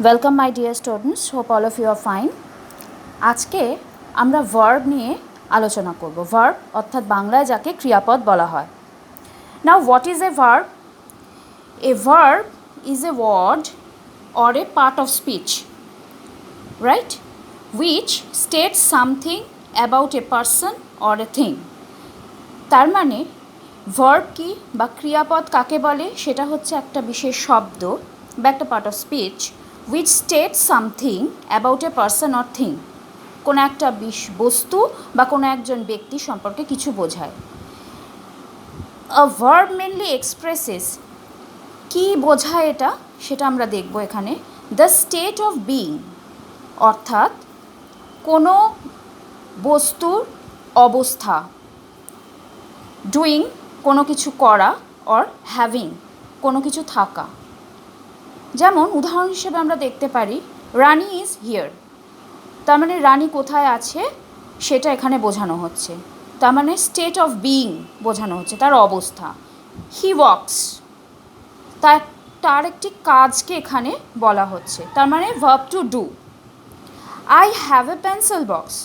Welcome my dear students, hope all of you are fine. আজকে আমরা verb নিয়ে আলোচনা করব। ভার্ব অর্থাৎ বাংলায় যাকে ক্রিয়াপদ বলা হয়। Now what is a verb? A verb is a word or a part of speech, right, which states something about a person or a thing. তার মানে ভার্ব কি বা ক্রিয়াপদ কাকে বলে? সেটা হচ্ছে একটা বিশেষ শব্দ বা একটা part of speech which states something about a person or thing. কোনো একটা বস্তু বা কোনো একজন ব্যক্তি সম্পর্কে কিছু বোঝায়। A verb mainly expresses, কি বোঝায় এটা সেটা আমরা দেখব এখানে। দ্য স্টেট অফ বিইং, অর্থাৎ কোনো বস্তুর অবস্থা। ডুইং, কোনো কিছু করা, অর হ্যাভিং, কোনো কিছু থাকা। যেমন উদাহরণ হিসেবে আমরা দেখতে পারি রানী ইজ হিয়ার, তার মানে রানী কোথায় আছে সেটা এখানে বোঝানো হচ্ছে। তার মানে স্টেট অফ বিইং বোঝানো হচ্ছে, তার অবস্থা। হি ওয়ার্কস, তার একটি কাজকে এখানে বলা হচ্ছে, তার মানে verb to do. I have a pencil box,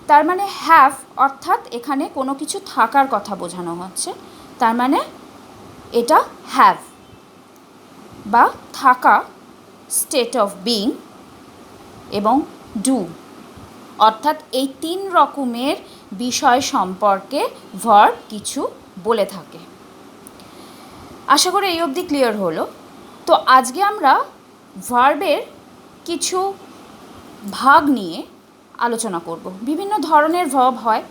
তার মানে হ্যাভ অর্থাৎ এখানে কোনো কিছু থাকার কথা বোঝানো হচ্ছে, তার মানে এটা হ্যাভ বা থাকা, স্টেট অফ বিইং, এবং ডু অর্থাৎ এই তিন রকমের বিষয় সম্পর্কে ভার্ব কিছু বলে থাকে। আশা করি এই অবধি ক্লিয়ার হলো। তো আজকে আমরা ভার্বের কিছু ভাগ নিয়ে আলোচনা করব। বিভিন্ন ধরনের ভার্ব হয়।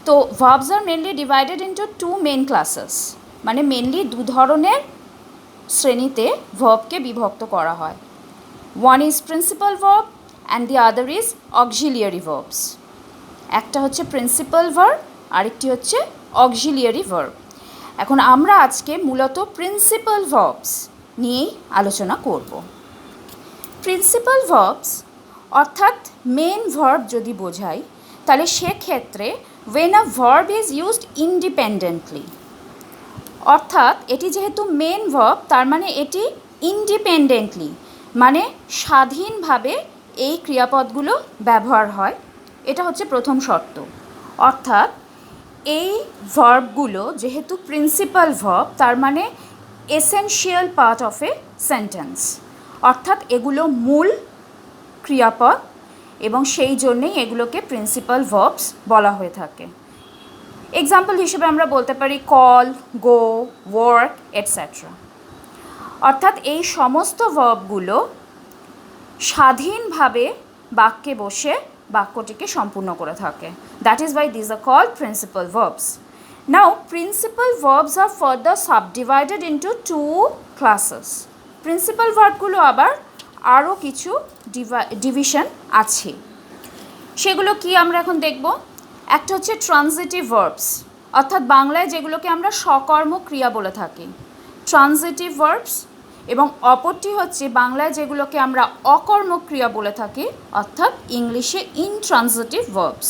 তো verbs are mainly divided into two main classes, মানে মেনলি দু ধরনের শ্রেণীতে ভার্বকে বিভক্ত করা হয়। One is principal verb and the other is auxiliary verbs. একটা হচ্ছে প্রিন্সিপাল ভার্ব, আরেকটি হচ্ছে অক্সিলিয়ারি ভার্ব। এখন আমরা আজকে মূলত প্রিন্সিপাল ভার্বস নিয়েই আলোচনা করব। প্রিন্সিপাল ভার্বস অর্থাৎ মেন ভার্ব যদি বোঝাই, তাহলে সেক্ষেত্রে when a verb is used independently, অর্থাৎ এটি যেহেতু মেন ভার্ব তার মানে এটি ইন্ডিপেন্ডেন্টলি মানে স্বাধীনভাবে এই ক্রিয়াপদগুলো ব্যবহার হয়, এটা হচ্ছে প্রথম শর্ত। অর্থাৎ এই ভার্বগুলো যেহেতু প্রিন্সিপাল ভার্ব তার মানে essential part of a sentence, অর্থাৎ এগুলো মূল ক্রিয়াপদ এবং সেই জন্যেই এগুলোকে প্রিন্সিপাল ভার্বস বলা হয়ে থাকে। এক্সাম্পল হিসেবে আমরা বলতে পারি কল, গো, ওয়ার্ক, এটসেট্রা। অর্থাৎ এই সমস্ত ভার্বগুলো স্বাধীনভাবে বাক্যে বসে বাক্যটিকে সম্পূর্ণ করে থাকে। That is why this are called principal verbs. Now principal verbs are further subdivided into two classes. Principal ভার্বগুলো আবার আরও কিছু ডিভিশন আছে, সেগুলো কি আমরা এখন দেখব। একটা হচ্ছে ট্রানজিটিভ ভার্বস, অর্থাৎ বাংলায় যেগুলোকে আমরা সকর্ম ক্রিয়া বলে থাকি, ট্রানজিটিভ ভার্বস। এবং অপরটি হচ্ছে বাংলায় যেগুলোকে আমরা অকর্মক ক্রিয়া বলে থাকি, অর্থাৎ ইংলিশে ইনট্রানজিটিভ ভার্বস।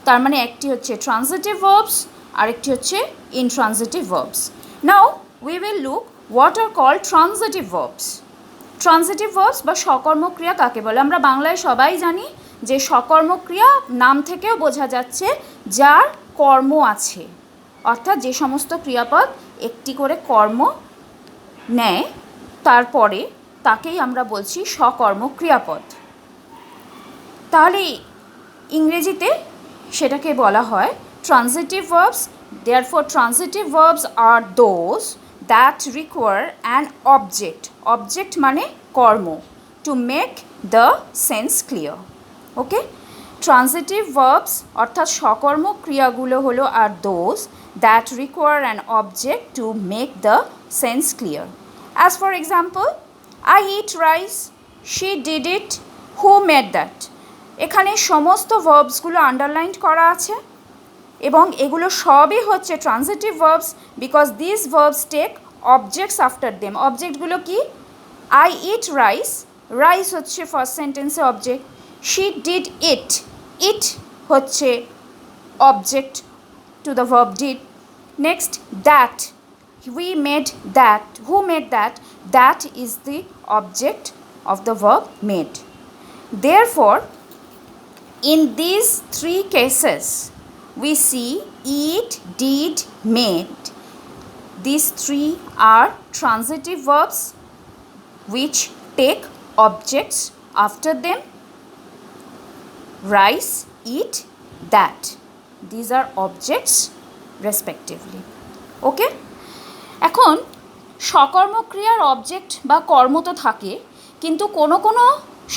তার মানে একটি হচ্ছে ট্রানজিটিভ ভার্বস, আরেকটি হচ্ছে intransitive verbs. Now we will look what are called transitive verbs. Transitive verbs বা সকর্মক ক্রিয়া কাকে বলে? আমরা বাংলায় সবাই জানি যে সকর্মক ক্রিয়া নাম থেকেও বোঝা যাচ্ছে যার কর্ম আছে, অর্থাৎ যে সমস্ত ক্রিয়াপদ একটি করে কর্ম নেয় তারপরে তাকেই আমরা বলছি সকর্মক ক্রিয়াপদ। তাহলে ইংরেজিতে সেটাকে বলা হয় transitive verbs. Therefore transitive verbs are those that require an object, object মানে কর্ম, to make the sense clear. Okay, transitive verbs অর্থাৎ সকর্মক ক্রিয়াগুলো হলো are those that require an object to make the sense clear. As for example, I eat rice, she did it, who made that. এখানে সমস্ত ভার্বসগুলো underlined করা আছে এবং এগুলো সবই হচ্ছে transitive verbs because this verbs take objects after them. অবজেক্টগুলো কি? আই ইট রাইস, রাইস হচ্ছে ফার্স্ট সেন্টেন্সে object. She did it, it হচ্ছে object to the verb did. Next that, we made that, who made that, that is the object of the verb made. Therefore, in these three cases, we see eat, did, made. These three are transitive verbs which take objects after them. Rice, eat, that. These are objects respectively. Okay? এখন সকর্মক্রিয়ার object বা কর্ম তো থাকে, কিন্তু কোনো কোনো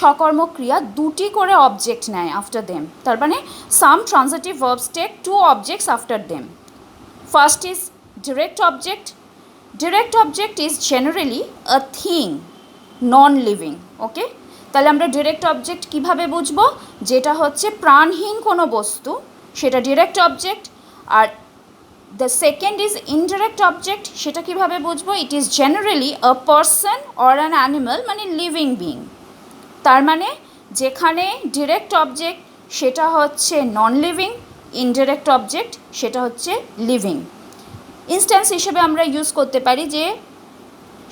সকর্মক্রিয়া দুটি করে অবজেক্ট নেয় আফটার দেম। তার মানে some transitive verbs take two objects after them. First is direct object. Direct object is generally a thing, non living. Okay, তাহলে আমরা ডিরেক্ট অবজেক্ট কীভাবে বুঝবো? যেটা হচ্ছে প্রাণহীন কোনো বস্তু, সেটা direct object. Are the second is indirect object, সেটা কীভাবে বুঝবো? It is generally a person or an animal, মানে লিভিং বিং। তার মানে যেখানে ডিরেক্ট অবজেক্ট সেটা হচ্ছে নন লিভিং, ইনডিরেক্ট অবজেক্ট সেটা হচ্ছে লিভিং। ইনস্ট্যান্স হিসেবে আমরা ইউজ করতে পারি যে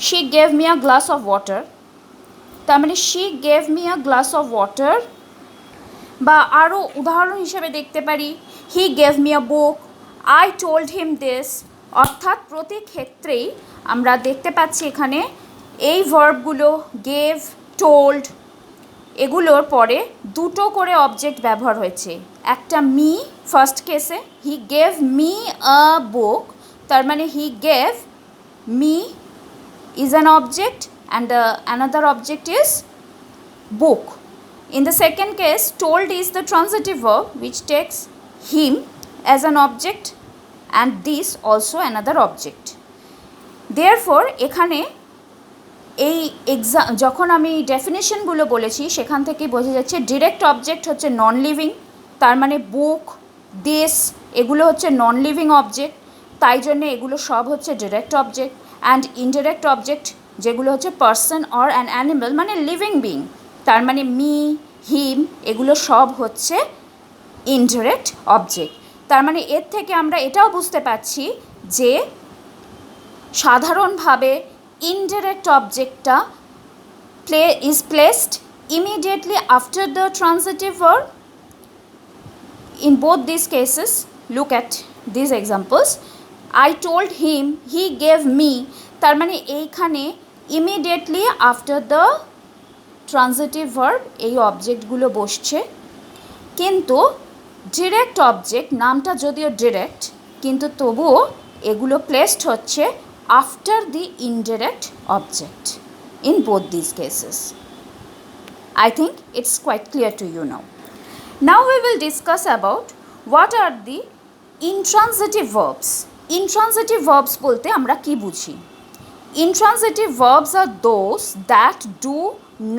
she gave me a glass of water, তার মানে she gave me a glass of water. বা আরও উদাহরণ হিসেবে দেখতে পারি he gave me a book, I told him this. অর্থাৎ প্রতি ক্ষেত্রেই আমরা দেখতে পাচ্ছি এখানে এই ভার্বগুলো গেভ, টোল্ড, এগুলোর পরে দুটো করে অবজেক্ট ব্যবহার হয়েছে। একটা মি ফার্স্ট কেসে, হি গেভ মি আ বুক, তার মানে he gave me is an object and another object is book. In the second case, told is the transitive verb which takes him as an object and this also another object. Therefore, এখানে এই যখন আমি ডেফিনেশনগুলো বলেছি সেখান থেকে বোঝা যাচ্ছে direct object হচ্ছে নন লিভিং, তার মানে বুক, দিস এগুলো হচ্ছে নন লিভিং অবজেক্ট, তাই জন্য এগুলো সব হচ্ছে direct object. And indirect object যেগুলো হচ্ছে পারসন অর অ্যান অ্যানিমাল, মানে লিভিং বিং, তার মানে মি, হিম এগুলো সব হচ্ছে ইনডিরেক্ট অবজেক্ট। তার মানে এর থেকে আমরা এটাও বুঝতে পারছি যে সাধারণভাবে indirect অবজেক্টটা is placed immediately after the transitive verb. In both these cases, look at these examples. I told him, he gave me, তার মানে এইখানে immediately after the transitive verb এই অবজেক্টগুলো বসছে। কিন্তু ডিরেক্ট অবজেক্ট, নামটা যদিও ডিরেক্ট কিন্তু তবুও এগুলো প্লেসড হচ্ছে after the indirect object in both these cases. I think it's quite clear to you now. Now we will discuss about what are the intransitive verbs. Intransitive verbs bolte amra ki bujhi? Intransitive verbs are those that do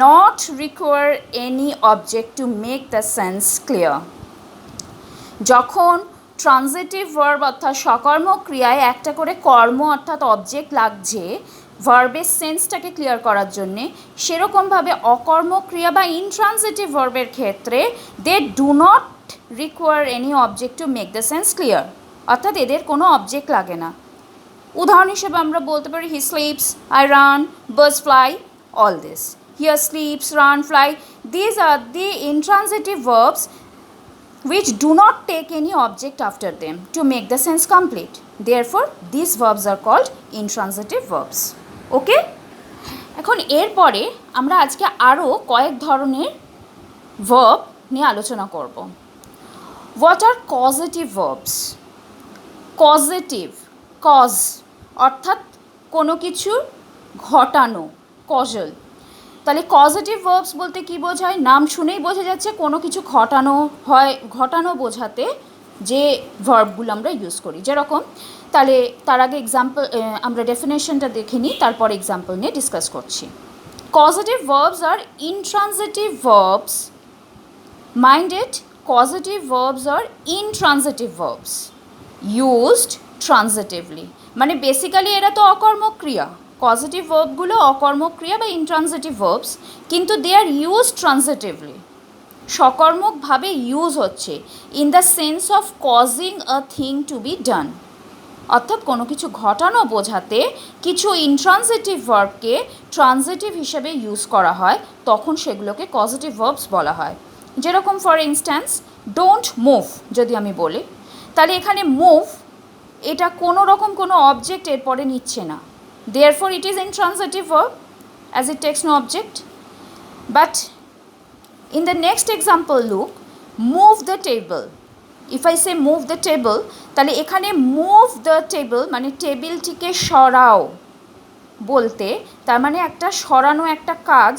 not require any object to make the sense clear. যখন transitive verb অর্থাৎ সকর্ম ক্রিয়ায় একটা করে কর্ম অর্থাৎ object লাগছে ভার্বের সেন্সটাকে clear করার জন্যে, সেরকমভাবে অকর্মক্রিয়া বা ইনট্রানজিটিভ ভার্বের ক্ষেত্রে they do not require any object to make the sense clear, অর্থাৎ এদের কোনো অবজেক্ট লাগে না। উদাহরণ হিসেবে আমরা বলতে পারি he sleeps, I run, birds fly, all this. Here sleeps, run, fly, these are the intransitive verbs which do not take any object after them to make the sense complete. Therefore, these verbs are called intransitive verbs. Okay? এখন এরপরে আমরা আজকে আরও কয়েক ধরনের verb নিয়ে আলোচনা করব। What are causative verbs? Causative, cause অর্থাৎ কোনো কিছু ঘটানো, causal। তাহলে কজেটিভ ভার্বস বলতে কী বোঝায়? নাম শুনেই বোঝা যাচ্ছে কোনো কিছু ঘটানো হয়, ঘটানো বোঝাতে যে ভার্বগুলো আমরা ইউজ করি যেরকম। তাহলে তার আগে এক্সাম্পল আমরা ডেফিনেশনটা দেখে নিই, তারপর এক্সাম্পল নিয়ে ডিসকাস করছি। Causative verbs are intransitive verbs. Mind it, causative verbs are intransitive verbs used transitively, মানে বেসিক্যালি এরা তো অকর্মক্রিয়া। পজিটিভ ভার্বগুলো অকর্মক্রিয়া বা ইনট্রানজিটিভ ভার্বস, কিন্তু দে আর ইউজ ট্রানজিটিভলি, সকর্মকভাবে ইউজ হচ্ছে in the sense of causing a thing to be done. অর্থাৎ কোনো কিছু ঘটানো বোঝাতে কিছু ইন্ট্রানজিটিভ ভার্বকে ট্রানজিটিভ হিসেবে ইউজ করা হয়, তখন সেগুলোকে কজেটিভ ভার্বস বলা হয়। যেরকম ফর ইনস্ট্যান্স ডোন্ট মুভ যদি আমি বলি, তাহলে এখানে মুভ এটা কোনো রকম কোনো অবজেক্ট এর পরে নিচ্ছে না, therefore it is intransitive verb as it takes no object. But in the next example look, move the table. If I say move the table, তাহলে এখানে move the table মানে টেবিলটিকে সরাও বলতে, তার মানে একটা সরানো একটা কাজ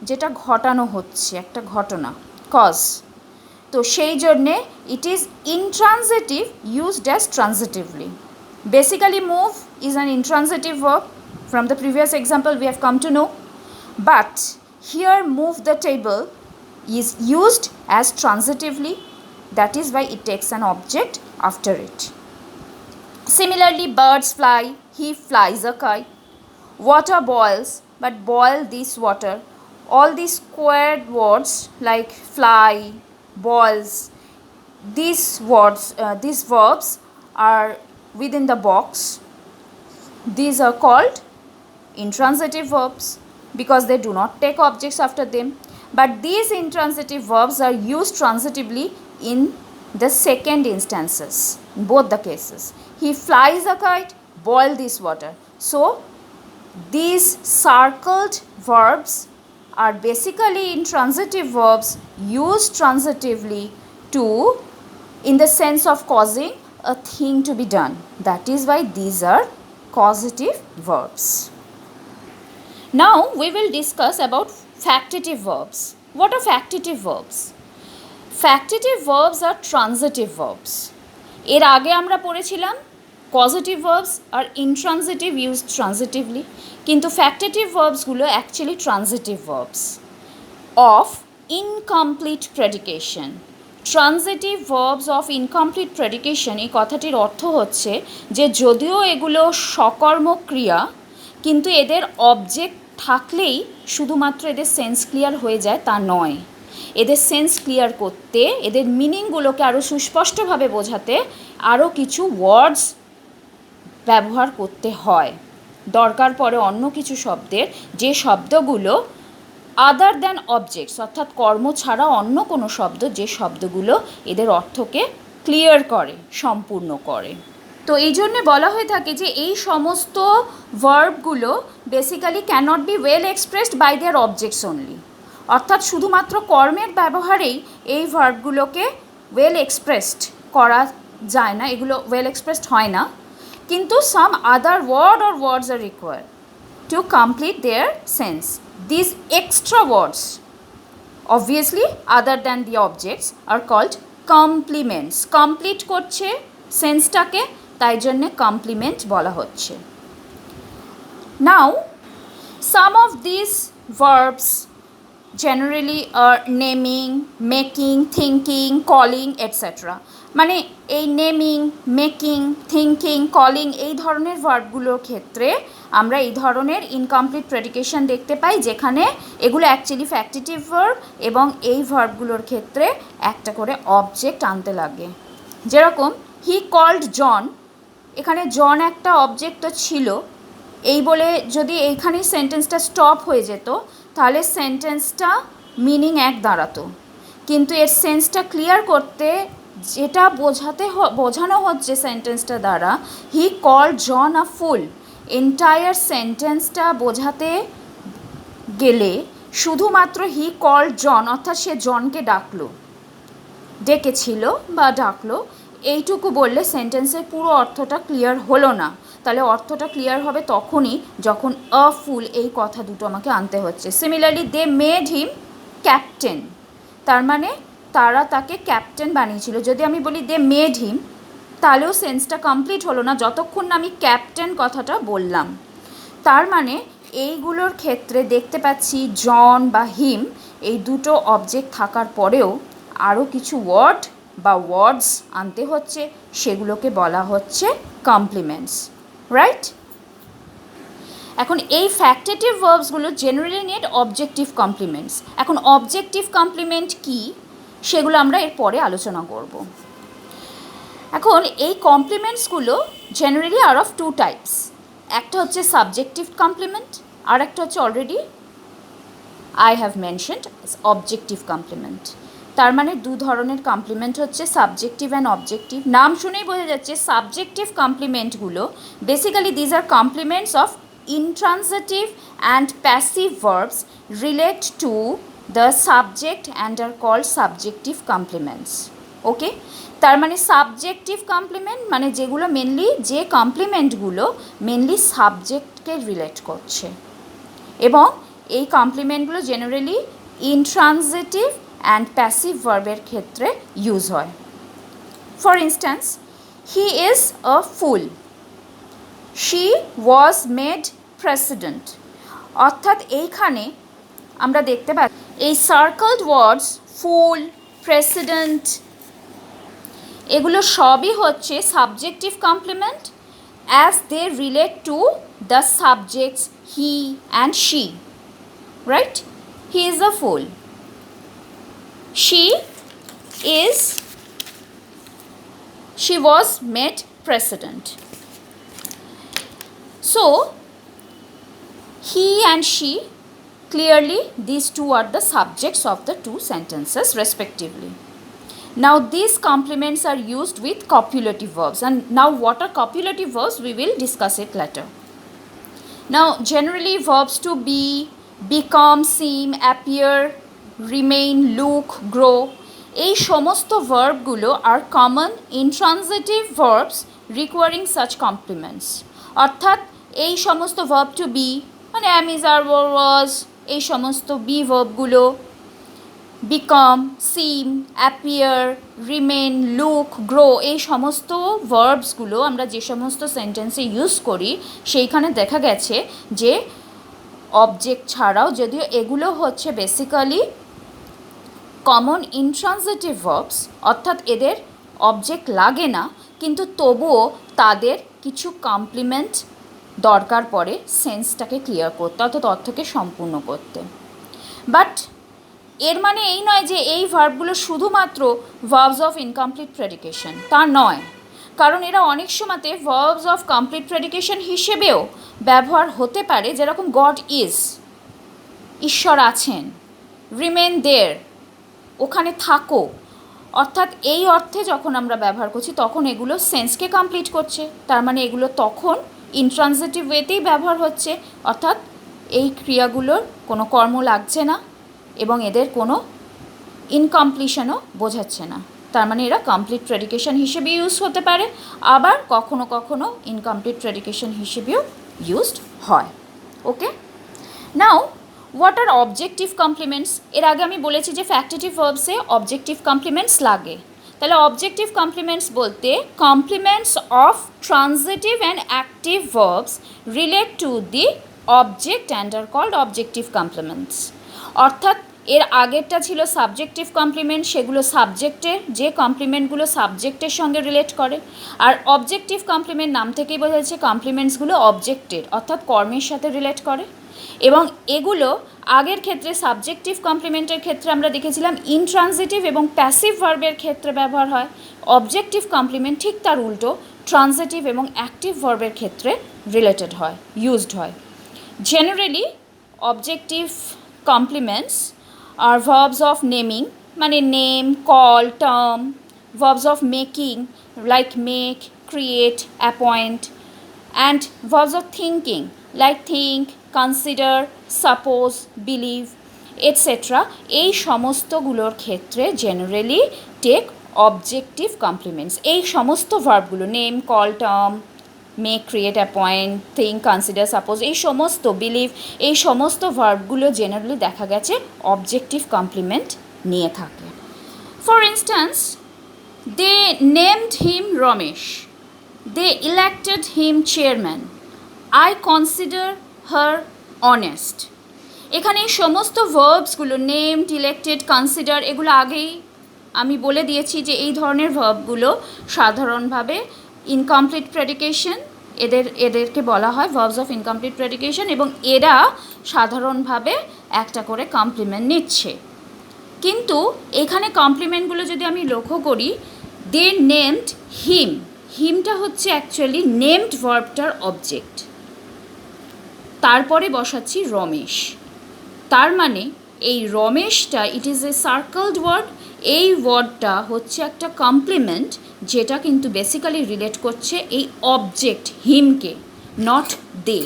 যেটা ঘটানো হচ্ছে, একটা ঘটনা, কজ। তো সেই জন্যে it is intransitive used as transitively. Basically move is an intransitive verb. From the previous example we have come to know, but here move the table is used as transitively, that is why it takes an object after it. Similarly, birds fly, he flies a kite. Water boils, but boil this water. All these squared words like fly, boils, these words, these verbs are within the box. These are called intransitive verbs because they do not take objects after them, but these intransitive verbs are used transitively in the second instances, in both the cases. He flies a kite, boil this water. So these circled verbs are basically intransitive verbs used transitively to, in the sense of causing a thing to be done. That is why these are causative verbs. Now we will discuss about factitive verbs. What are factitive verbs? Factitive verbs are transitive verbs. এর আগে আমরা পড়েছিলাম causative verbs are intransitive used transitively, কিন্তু factitive verbs গুলো actually transitive verbs of incomplete predication. Transitive verbs of incomplete predication, এই কথাটির অর্থ হচ্ছে যে যদিও এগুলো সকর্মক ক্রিয়া, কিন্তু এদের অবজেক্ট থাকলেই শুধুমাত্র এদের সেন্স ক্লিয়ার হয়ে যায় তা নয়। এদের সেন্স ক্লিয়ার করতে, এদের মিনিংগুলোকে আরও সুস্পষ্টভাবে বোঝাতে আরও কিছু ওয়ার্ডস ব্যবহার করতে হয়। দরকার পড়ে অন্য কিছু শব্দের, যে শব্দগুলো আদার দ্যান অবজেক্টস, অর্থাৎ কর্ম ছাড়া অন্য কোনো শব্দ, যে শব্দগুলো এদের অর্থকে ক্লিয়ার করে, সম্পূর্ণ করে। তো এই জন্যে বলা হয়ে থাকে যে এই সমস্ত ভার্বগুলো basically cannot be well expressed by their objects only, অর্থাৎ শুধুমাত্র কর্মের ব্যবহারেই এই ভার্বগুলোকে ওয়েল এক্সপ্রেসড করা যায় না, এগুলো ওয়েল এক্সপ্রেসড হয় না, কিন্তু some other word or words are required to complete their sense. These extra words, obviously other than the objects, are called complements. Complete করছে সেন্সটাকে, তাই জন্যে কমপ্লিমেন্ট বলা হচ্ছে। Now, some of these verbs generally are naming, making, thinking, calling, etc. মানে এই naming, making, thinking, calling এই ধরনের ভার্বগুলোর ক্ষেত্রে আমরা এই ধরনের ইনকমপ্লিট প্রেডিকেশন দেখতে পাই, যেখানে এগুলো অ্যাকচুয়ালি ফ্যাক্টিটিভ ভার্ব এবং এই ভার্বগুলোর ক্ষেত্রে একটা করে অবজেক্ট আনতে লাগে। যেরকম হি কল্ড জন, এখানে জন একটা অবজেক্ট তো ছিল, এই বলে যদি এইখানেই সেন্টেন্সটা স্টপ হয়ে যেত তাহলে সেন্টেন্সটা মিনিং এক দাঁড়াতো, কিন্তু এর সেন্সটা ক্লিয়ার করতে যেটা বোঝানো হচ্ছে সেন্টেন্সটা দ্বারা, he called John a full, entire সেন্টেন্সটা বোঝাতে গেলে শুধুমাত্র হি কল্ড জন অর্থাৎ সে জনকে ডেকেছিল বা ডাকলো, এইটুকু বললে সেন্টেন্সের পুরো অর্থটা ক্লিয়ার হলো না। তাহলে অর্থটা ক্লিয়ার হবে তখনই যখন আ ফুল এই কথা দুটো আমাকে আনতে হচ্ছে। Similarly they made him captain, তার মানে তারা তাকে ক্যাপ্টেন বানিয়েছিল। যদি আমি বলি দে মেড হিম, তাহলেও সেন্সটা কমপ্লিট হলো না যতক্ষণ না আমি ক্যাপ্টেন কথাটা বললাম। তার মানে এইগুলোর ক্ষেত্রে দেখতে পাচ্ছি জন বা হিম এই দুটো অবজেক্ট থাকার পরেও আরও কিছু ওয়ার্ড বা ওয়ার্ডস আনতে হচ্ছে, সেগুলোকে বলা হচ্ছে কমপ্লিমেন্টস, রাইট? এখন এই ফ্যাক্টেটিভ ভার্বসগুলো জেনারেলি নিড অবজেক্টিভ কমপ্লিমেন্টস। এখন অবজেক্টিভ কমপ্লিমেন্ট কী সেগুলো আমরা এর পরে আলোচনা করব। এখন এই কমপ্লিমেন্টসগুলো generally are of two types. একটা হচ্ছে সাবজেক্টিভ কমপ্লিমেন্ট, আর একটা হচ্ছে already I have mentioned objective complement. তার মানে দু ধরনের কমপ্লিমেন্ট হচ্ছে সাবজেক্টিভ অ্যান্ড অবজেক্টিভ। নাম শুনেই বোঝা যাচ্ছে সাবজেক্টিভ কমপ্লিমেন্টগুলো basically these are complements of intransitive and passive verbs relate to the subject and are called subjective complements. Okay, তার মানে সাবজেক্টিভ কমপ্লিমেন্ট মানে যেগুলো মেনলি, যে কমপ্লিমেন্টগুলো মেনলি সাবজেক্টকে রিলেট করছে, এবং এই কমপ্লিমেন্টগুলো জেনারেলি ইন্ট্রানজিটিভ অ্যান্ড প্যাসিভ ভার্বের ক্ষেত্রে ইউজ হয়। For instance, he is a full, she was made president. অর্থাৎ এইখানে আমরা দেখতে পাই এই সার্কেলড ওয়ার্ডস ফুল, প্রেসিডেন্ট, এগুলো সবই হচ্ছে subjective complement as they relate to the subjects he and she. Right? He is a fool, she was made president. So he and she, clearly these two are the subjects of the two sentences respectively. Now these complements are used with copulative verbs, and now what are copulative verbs we will discuss it later. Now generally verbs to be, become, seem, appear, remain, look, grow, এই সমস্ত ভার্বগুলো are common intransitive verbs requiring such complements. অর্থাৎ এই সমস্ত verb two B মানে অ্যাম, is, R, war, ওয়াজ, এই সমস্ত B ভার্বগুলো, become, সিম, appear, remain, look, grow, এই সমস্ত ভার্বসগুলো আমরা যে সমস্ত সেন্টেন্সে ইউজ করি সেইখানে দেখা গেছে যে অবজেক্ট ছাড়াও, যদিও এগুলো হচ্ছে বেসিক্যালি কমন ইন্ট্রানজিটিভ ভার্বস, অর্থাৎ এদের অবজেক্ট লাগে না, কিন্তু তবুও তাদের কিছু কমপ্লিমেন্ট দরকার পড়ে সেন্সটাকে ক্লিয়ার করতে, অর্থাৎ অর্থকে সম্পূর্ণ করতে। বাট এর মানে এই নয় যে এই ভার্বগুলো শুধুমাত্র ভার্বস অফ ইনকমপ্লিট প্রেডিকেশন, তা নয়, কারণ এরা অনেক সময়তে ভার্বস অফ কমপ্লিট প্রেডিকেশন হিসেবেও ব্যবহার হতে পারে। যেরকম গড ইজ, ঈশ্বর আছেন, রিমেন দেয়ার, ওখানে থাকো, অর্থাৎ এই অর্থে যখন আমরা ব্যবহার করছি তখন এগুলো সেন্সকে কমপ্লিট করছে, তার মানে এগুলো তখন ইন্ট্রানজিটিভ ওয়েতেই ব্যবহার হচ্ছে, অর্থাৎ এই ক্রিয়াগুলোর কোনো কর্ম লাগছে না এবং এদের কোনো ইনকমপ্লিশনও বোঝাচ্ছে না, তার মানে এরা কমপ্লিট প্রেডিকেশন হিসেবে ইউজ হতে পারে, আবার কখনো কখনো ইনকমপ্লিট প্রেডিকেশন হিসেবেও ইউজড হয়। Okay, now what are objective complements. এর আগে আমি বলেছি যে ফ্যাক্টিটিভ ভার্বসে অবজেক্টিভ কমপ্লিমেন্টস লাগে। তাহলে অবজেক্টিভ কমপ্লিমেন্টস বলতে complements of transitive and active verbs relate to the object and are called objective complements. অর্থাৎ এর আগেরটা ছিল সাবজেক্টিভ কমপ্লিমেন্ট, সেগুলো সাবজেক্টের, যে কমপ্লিমেন্টগুলো সাবজেক্টের সঙ্গে রিলেট করে, আর অবজেক্টিভ কমপ্লিমেন্ট নাম থেকেই বোঝা যাচ্ছে কমপ্লিমেন্টসগুলো অবজেক্টের অর্থাৎ কর্মের সাথে রিলেট করে, এবং এগুলো আগের ক্ষেত্রে সাবজেক্টিভ কমপ্লিমেন্টের ক্ষেত্রে আমরা দেখেছিলাম ইনট্রানজিটিভ এবং প্যাসিভ ভার্বের ক্ষেত্রে ব্যবহার হয়। অবজেক্টিভ কমপ্লিমেন্ট ঠিক তার উল্টো ট্রানজিটিভ এবং অ্যাক্টিভ ভার্বের ক্ষেত্রে রিলেটেড হয়, ইউজড হয়। Generally objective complements are verbs of naming মানে name, call, term, verbs of making like make, create, appoint, and verbs of thinking like think, consider, suppose, believe, etcetera, এই সমস্তগুলোর ক্ষেত্রে generally take objective complements. এই সমস্ত ভার্বগুলো name, call, term, make, create, appoint, think, consider, suppose, এই সমস্ত, believe, এই সমস্ত ভার্বগুলো জেনারেলি দেখা গেছে অবজেক্টিভ কমপ্লিমেন্ট নিয়ে থাকে। For instance, they named him Ramesh, they elected him chairman, I consider her honest. এখানে এই সমস্ত ভার্বসগুলো নেমড, ইলেক্টেড, কনসিডার, এগুলো আগেই আমি বলে দিয়েছি যে এই ধরনের ভার্বগুলো সাধারণভাবে ইনকমপ্লিট প্রেডিকেশন, এদেরকে বলা হয় ভার্বস অফ ইনকমপ্লিট প্রেডিকেশন, এবং এরা সাধারণভাবে একটা করে কমপ্লিমেন্ট নিচ্ছে। কিন্তু এখানে কমপ্লিমেন্টগুলো যদি আমি লক্ষ্য করি, দে নেমড হিম, হিমটা হচ্ছে অ্যাকচুয়ালি নেমড ভার্বটার অবজেক্ট, তারপরে বসাচ্ছি রমেশ। তার মানে এই রমেশটা ইট ইজ এ সার্কেলড ওয়ার্ড, এই ওয়ার্ডটা হচ্ছে একটা কমপ্লিমেন্ট যেটা কিন্তু বেসিক্যালি রিলেট করছে এই অবজেক্ট হিমকে, নট দে।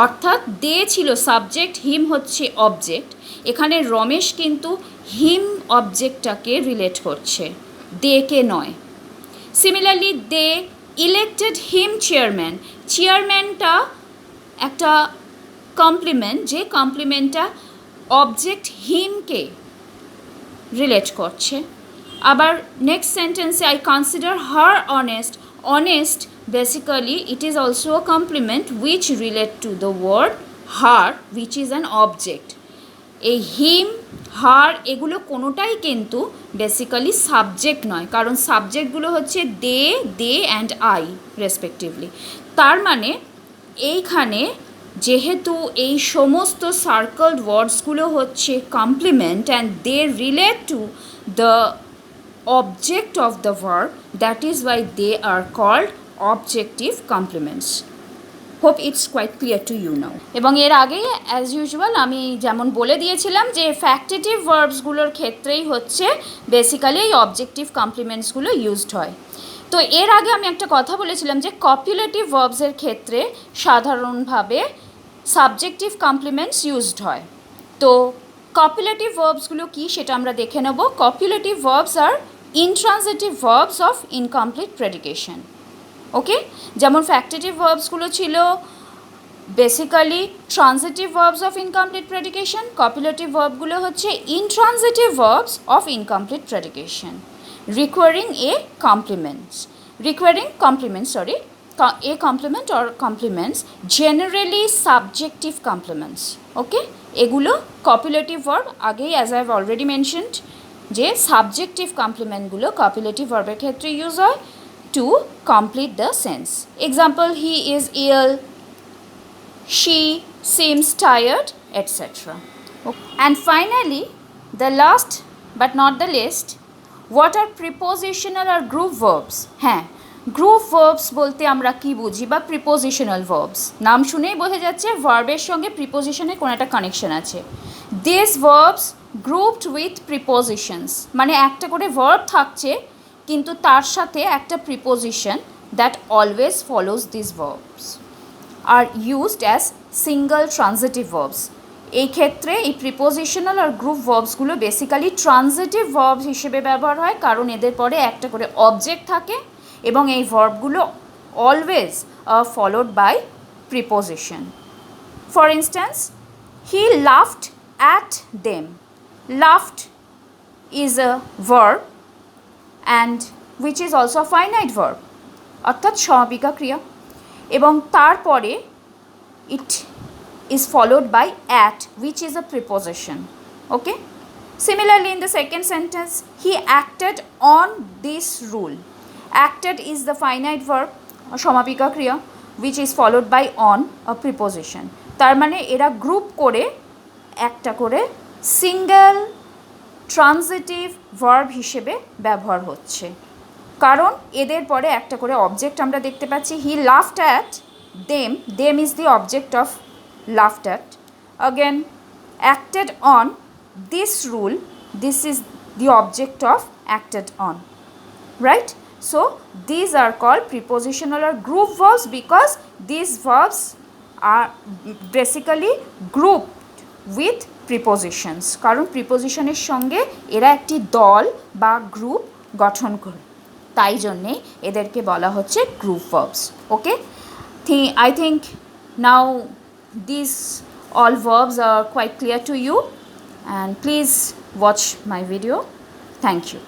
অর্থাৎ দে ছিল সাবজেক্ট, হিম হচ্ছে অবজেক্ট, এখানে রমেশ কিন্তু হিম অবজেক্টটাকে রিলেট করছে, দেকে নয়। সিমিলারলি দে ইলেক্টেড হিম চেয়ারম্যান, চেয়ারম্যানটা একটা কমপ্লিমেন্ট, যে কমপ্লিমেন্টটা অবজেক্ট হিমকে রিলেট করছে। আবার নেক্সট সেন্টেন্সে I consider her honest, honest basically it is also a complement which relate to the word her which is an object. এই হিম, হার এগুলো কোনোটাই কিন্তু বেসিক্যালি সাবজেক্ট নয়, কারণ সাবজেক্টগুলো হচ্ছে they, they and I respectively. তার মানে এইখানে যেহেতু এই সমস্ত সার্কেলড ওয়ার্ডসগুলো হচ্ছে complement and they relate to the object of the verb, that is why they are called objective complements. Hope it's quite clear to you now. এবং এর আগেই অ্যাজ ইউজুয়াল আমি যেমন বলে দিয়েছিলাম যে ফ্যাক্টেটিভ ভার্বসগুলোর ক্ষেত্রেই হচ্ছে বেসিক্যালি এই অবজেক্টিভ কমপ্লিমেন্টসগুলো ইউজড হয়। তো এর আগে আমি একটা কথা বলেছিলাম যে কপুলেটিভ ভার্বসের ক্ষেত্রে সাধারণভাবে সাবজেক্টিভ কমপ্লিমেন্টস ইউজড হয়। তো কপুলেটিভ ভার্বসগুলো কী সেটা আমরা দেখে নেব। Copulative verbs are intransitive verbs of incomplete predication. Okay, যেমন ফ্যাক্টেটিভ ভার্বসগুলো ছিল basically transitive verbs of incomplete predication, copulative ভার্বগুলো হচ্ছে intransitive verbs of incomplete predication requiring a complements, requiring complements, sorry, a complement or complements, generally subjective complements. Okay, এগুলো copulative verb আগেই as I have already mentioned যে subjective complementগুলো copulative verb-এর ক্ষেত্রে use হয় to complete the sense. Example, he is ill, she seems tired, etc. And finally, the last but not the least, what are prepositional or group verbs? হ্যাঁ, group verbs বলতে আমরা কি বুঝি, বা prepositional verbs, নাম শুনেই বোঝা যাচ্ছে ভার্বের সঙ্গে প্রিপোজিশনের কোনো একটা কানেকশন আছে। This verbs grouped with prepositions, মানে একটা করে ভার্ব থাকছে কিন্তু তার সাথে একটা preposition that always follows this verbs are used as single transitive verbs. এই ক্ষেত্রে এই প্রিপোজিশনাল আর গ্রুপ ভার্বসগুলো বেসিক্যালি ট্রানজিটিভ ভার্ব হিসেবে ব্যবহার হয়, কারণ এদের পরে একটা করে অবজেক্ট থাকে এবং এই ভার্বগুলো always followed by preposition. For instance, he laughed at them, laughed is a verb and which is also a finite verb, অর্থাৎ সমাপিকা ক্রিয়া, এবং তারপরে ইট is followed by at, which is a preposition. Okay, similarly in the second sentence, he acted on this rule. Acted is the finite verb সমাপিকা ক্রিয়া which is followed by on, a preposition. তার মানে এরা group করে একটা করে single transitive verb হিসেবে ব্যবহার হচ্ছে, কারণ এদের পরে একটা করে অবজেক্ট আমরা দেখতে পাচ্ছি। He laughed at them, them is the object of laughed at. Again, acted on this rule, this is the object of acted on, right? So these are called prepositional or group verbs because these verbs are basically grouped with prepositions, কারণ প্রিপোজিশনের সঙ্গে এরা একটি দল বা group গঠন করে, তাই জন্যে এদেরকে বলা হচ্ছে group verbs. Okay, I think now these all verbs are quite clear to you, and please watch my video. Thank you.